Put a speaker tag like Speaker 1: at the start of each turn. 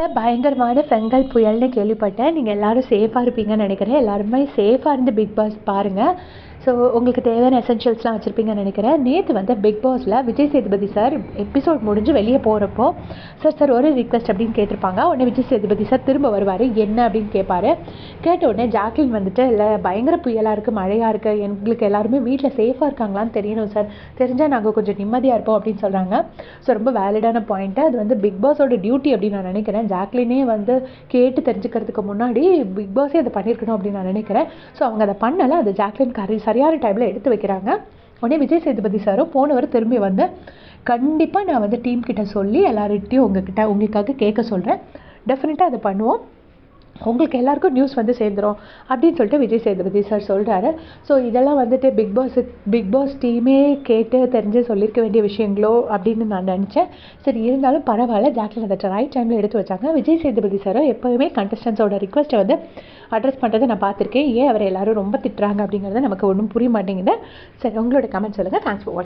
Speaker 1: பயங்கரமான பெங்கல் புயல்னு கேள்விப்பட்டேன். நீங்க எல்லாரும் சேஃபா இருப்பீங்கன்னு நெனைக்கிறேன். எல்லாருமே சேஃபா இருந்து பிக் பாஸ் பாருங்க. ஸோ உங்களுக்கு தேவையான எசென்ஷியல்ஸ்லாம் வச்சிருப்பீங்கன்னு நெனைக்கிறேன். நேத்து வந்து பிக் பாஸ்ல விஜய் சேதுபதி சார் எபிசோட் முடிஞ்சு வெளிய போறப்போ, "சார் ஒரு ரிக்வெஸ்ட்" அப்படின்னு கேட்டிருப்பாங்க. உடனே விஜய் சேதுபதி சார் திரும்ப வருவாரு. "என்ன?" அப்படின்னு கேட்பாரு. கேட்ட உடனே ஜாக்லின் வந்துட்டு, "இல்ல பயங்கர புயலா இருக்கு, மழையா இருக்கு. எங்களுக்கு எல்லாருமே வீட்ல சேஃபா இருக்காங்களான்னு தெரியணும் சார். தெரிஞ்சா நாங்க கொஞ்சம் நிம்மதியா இருப்போம்" அப்படின்னு சொல்றாங்க. ஸோ ரொம்ப வேலிடான பாயிண்ட். அது வந்து பிக் பாஸோட டியூட்டி அப்படின்னு நான் நினைக்கிறேன். ஜாக்லினே வந்து கேட்டு தெரிஞ்சுக்கிறதுக்கு முன்னாடி பிக் பாஸே அதை பண்ணியிருக்கணும் அப்படின்னு நான் நினைக்கிறேன். ஸோ அவங்க அதை பண்ணலை. அது ஜாக்லின் சரியான டைமில் எடுத்து வைக்கிறாங்க. உடனே விஜய் சேதுபதி சாரும் போனவர் திரும்பி வந்து, "கண்டிப்பாக நான் வந்து டீம் கிட்ட சொல்லி எல்லார்கிட்டையும் உங்களுக்காக கேட்க சொல்கிறேன். டெஃபினட்டாக அதை பண்ணுவோம். உங்களுக்கு எல்லாருக்கும் நியூஸ் வந்து சேர்ந்துரும்" அப்படின்னு சொல்லிட்டு விஜய் சேதுபதி சார் சொல்கிறாரு. ஸோ இதெல்லாம் வந்துட்டு பிக் பாஸ் டீமே கேட்டு தெரிஞ்சு சொல்லியிருக்க வேண்டிய விஷயங்களோ அப்படின்னு நான் நினச்சேன். சரி, இருந்தாலும் பரவாயில்ல, ஜாக்லின் அதை ரைட் டைமில் எடுத்து வச்சாங்க. விஜய் சேதுபதி சாரும் எப்போவுமே கண்டஸ்டன்ஸோட ரிக்வெஸ்ட்டை வந்து அட்ரஸ் பண்ணுறதை நான் பார்த்துருக்கேன். ஏன் அவரை எல்லாரும் ரொம்ப திட்டுறாங்க அப்படிங்கிறது நமக்கு ஒன்றும் புரிய மாட்டேங்குது. சரி, உங்களோட கமெண்ட் சொல்லுங்கள். தேங்க்ஸ் ஃபார் வாட்சிங்.